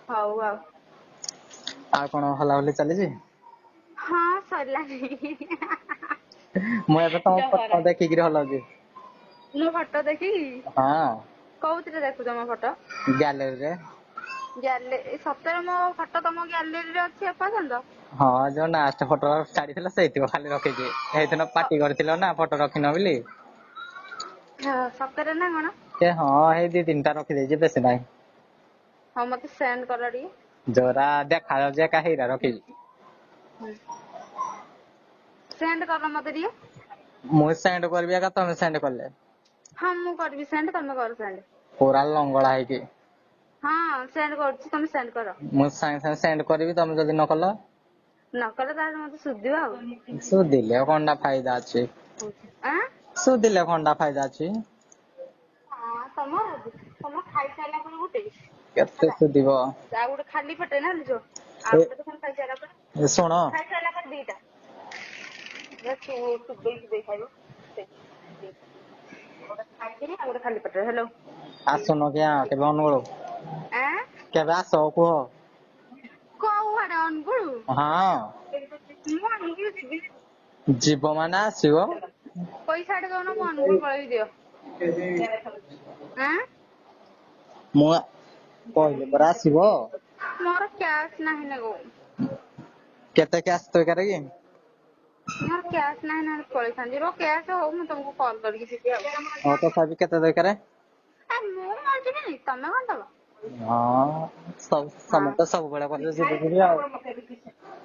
ହଉ ଆଉ। ଆଉ କଣ ହଲାହଲି ଚାଲିଛି? ହଁ ସରିଲାଣି। ମୁଁ ଏବେ ତମ ଜହରା ଫଟୋ ଦେଖିକିରି ହଲାଉଛି। ମୋ ଫଟୋ ଦେଖିକି ହଁ କୋଉଥିରେ ଦେଖୁଛ ମୋ ଫଟୋ? ଗ୍ୟାଲେରୀରେ। ସତରେ ମୋ ଫଟୋ ତମ ଗ୍ୟାଲେରୀରେ ଅଛି ଏପର୍ଯ୍ୟନ୍ତ? ହଁ ଯୋଉ ଲାଷ୍ଟ ଫଟୋ ଛାଡିଥିଲ ସେଇଥିବ ଖାଲି ରଖିଛି ସେଇଦିନ ପାଟି କରିଥିଲ ନା ଫଟୋ ରଖିନ ବୋଲି। ହଁ ସତରେ ନା କଣ? ସେ ହଁ ହେଇ 2-3ଟା ରଖିଦେଇଛି ବେଶୀ ନାହିଁ। ହଁ ମତେ ସେଣ୍ଡ କର ଟିକେ। ଯୋଉରା ଦେଖାଯାଉଛି ଏକା ହେଇରା ରଖିଛି। ସେଣ୍ଡ କର ମତେ ଟିକେ। ମୁଁ ସେଣ୍ଡ କରିବି ଏକା ତମେ ସେଣ୍ଡ କଲେ। ହଁ ମୁଁ କରିବି ସେଣ୍ଡ ତମେ କର ସେଣ୍ଡ। ପୁରା ଲଙ୍ଗଳା ହେଇକି। ହଁ ସେଣ୍ଡ କରୁଛି ତମେ ସେଣ୍ଡ କର। ମୁଁ ସାଙ୍ଗେ ସାଙ୍ଗେ ସେଣ୍ଡ କରିବି ତମେ ଯଦି ନ କଲ? ନକଲେ ତାହେଲେ ମତେ ସୁଧିବ ଆଉ। ସୁଧିଲେ କଣଟା ଫାଇଦା ଅଛି? ଆଁ ସୁଧିଲେ କଣଟା ଫାଇଦା ଅଛି? ହଁ ତମ ଖାଇସାରିଲା ପରେ ଗୋଟେ କେତେ ସୁଧିବ? ଆଉ ଗୋଟେ ଖାଲି ପେଟରେ ନା ଯୋ ଏ ଆଉ ଗୋଟେ ତ ଖାଇସାରିଲା ଶୁଣ ପରେ ଖାଇସାରିଲା ପରେ ଦିଟା। ଚୋବେଇକି ଦେଇ ଖାଇବ। ଗୋଟେ ଖାଇକିରି ଆଉ ଗୋଟେ ଖାଲି ପେଟରେ ହେଲୋ। ଆସୁନ କିଆଁ କେବେ ଅନୁଗୁଳ ଆଁ କେବେ ଆସ କୁହ? କୋଉଆଡେ ଅନୁଗୁଳ? ହଁ ମୁଁ ଅନୁଗୁଳ ଯିବିନି। ଯିବ ମାନେ ଆସିବ। ପଇସା ଏଠି ଦଉନ ମୁଁ ଅନୁଗୁଳ ପଳେଇବି ଦିଅ। ଆଁ ମୁଁ କହିଲି ପରା ଆସିବ। ମୋର କ୍ୟାସ୍ ନାହିଁ ଲୋ। କେତେ କ୍ୟାସ୍ ଦରକାର କି? ମୋର କ୍ୟାସ୍ ନାହିଁ ନହେଲେ ପଳେଇଥାନ୍ତି ର କ୍ୟାସ୍ ହଉ ମୁଁ ତମକୁ କଲ୍ କରିକି ଯିବି ଆଉ। ହଁ ତଥାପି କେତେ ଦରକାର? ମୁଁ କଣ ଯିବିନି ତମେ କଣ ଦବ? ହଁ ତମେ ତ ସବୁବେଳେ କହୁଛ ଯିବି ଯିବି ଆଉ।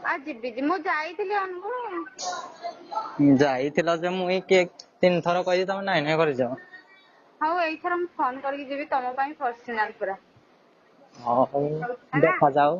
ଆଉ ଯିବି ମୁଁ ଯାଇଥିଲି ଅନୁଗୁଳ। ଯାଇଥିଲ ଯେ ମୁଇଁ କିଏ 3 ଥର କହିଛି ତମେ ନାଇଁ ନାଇଁ କରିଛ। ହଉ ଏଇଥର ମୁଁ ଫୋନ କରିକି ଯିବି ତମ ପାଇଁ ପର୍ସନାଲ ପୁରା। ହଉ ହେଲା। ଦେଖାଯାଉ।